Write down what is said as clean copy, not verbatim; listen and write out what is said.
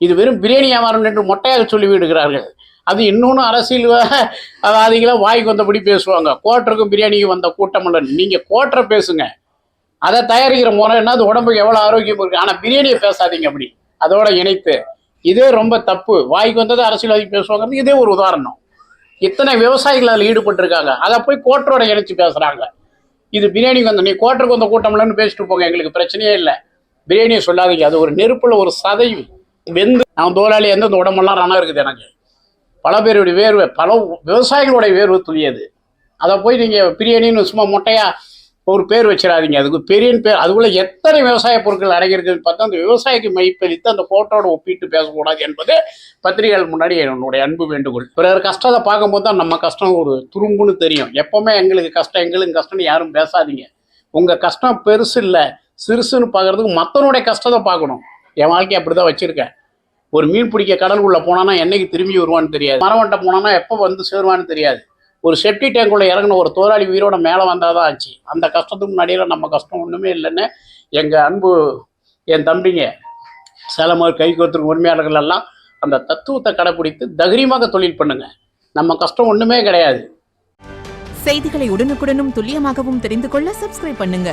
இது வெறும் பிரியாணி வியாபாரம் என்று மொட்டையாக சொல்லி விடுகிறார்கள். அது இன்னொன்று அரசியல்வாதிகளாக வாய்க்கு வந்தபடி பேசுவாங்க. கோட்டருக்கும் பிரியாணிக்கு வந்த கூட்டம் இல்லை. நீங்கள் கோட்டரை பேசுங்க, அதை தயாரிக்கிற முறை என்ன, அது உடம்புக்கு எவ்வளோ ஆரோக்கியம் இருக்குது. ஆனால் பிரியாணியை பேசாதீங்க அப்படி அதோட இணைத்து. இதே ரொம்ப தப்பு. வாய்க்கு வந்தது அரசியல்வாதி பேசுவாங்க. இதே ஒரு உதாரணம். இத்தனை விவசாயிகள் அதில் ஈடுபட்டிருக்காங்க, அதை போய் கோட்டரோட இணைச்சு பேசுகிறாங்க. இது பிரியாணிக்கு வந்த, நீ கோட்டருக்கு வந்த கூட்டம் இல்லைன்னு பேசிட்டு போங்க, எங்களுக்கு பிரச்சனையே இல்லை. பிரியாணியை சொல்லாதீங்க. அது ஒரு நெருப்பில் ஒரு சதை வெந்து அவன் தோலாளி எந்தெந்த உடம்பெல்லாம் ரணம் இருக்குது. எனக்கு பல பேருடைய வேர்வை, பல விவசாயிகளுடைய வேர்வை துளியது. அதை போய் நீங்கள் பிரியாணின்னு சும்மா மொட்டையாக ஒரு பேர் வச்சிடாதீங்க. அதுக்கு பெரிய பேர், அதுக்குள்ள எத்தனை விவசாய பொருட்கள் அடங்கியிருக்குன்னு பார்த்தா அந்த விவசாயிக்கு மைப்பளித்து அந்த கோட்டோட ஒப்பிட்டு பேசக்கூடாது என்பது பத்திரிகைகள் முன்னாடி என்னுடைய அன்பு வேண்டுகோள். பிறர் கஷ்டத்தை பார்க்கும்போது தான் நம்ம கஷ்டம் ஒரு துரும்புன்னு தெரியும். எப்பவுமே எங்களுக்கு கஷ்டம்னு யாரும் பேசாதீங்க. உங்கள் கஷ்டம் பெருசு இல்லை, சிறுசுன்னு பார்க்கறதுக்கு மற்றவனுடைய கஷ்டத்தை பார்க்கணும். என் வாழ்க்கையை அப்படி தான் வச்சுருக்கேன். ஒரு மீன் பிடிக்க கடலுக்குள்ளே போனான்னா என்னைக்கு திரும்பி வருவான்னு தெரியாது. மரவட்டை போனான்னா எப்போ வந்து சேருவான்னு தெரியாது. ஒரு செப்டி டேங்குள்ளே இறங்கின ஒரு தோராளி உயிரோட மேலே வந்தால் தான் ஆச்சு. அந்த கஷ்டத்துக்கு முன்னாடியில் நம்ம கஷ்டம் ஒன்றுமே இல்லைன்னு எங்கள் அன்பு என் தம்பிங்க சில மாதிரி கை கோத்துக்கு உரிமையாளர்கள் எல்லாம் அந்த தத்துவத்தை கடைப்பிடித்து தைரியமாக தொழில் பண்ணுங்க. நம்ம கஷ்டம் ஒன்றுமே கிடையாது. செய்திகளை உடனுக்குடனும் துல்லியமாகவும் தெரிந்து கொள்ள சப்ஸ்கிரைப் பண்ணுங்க.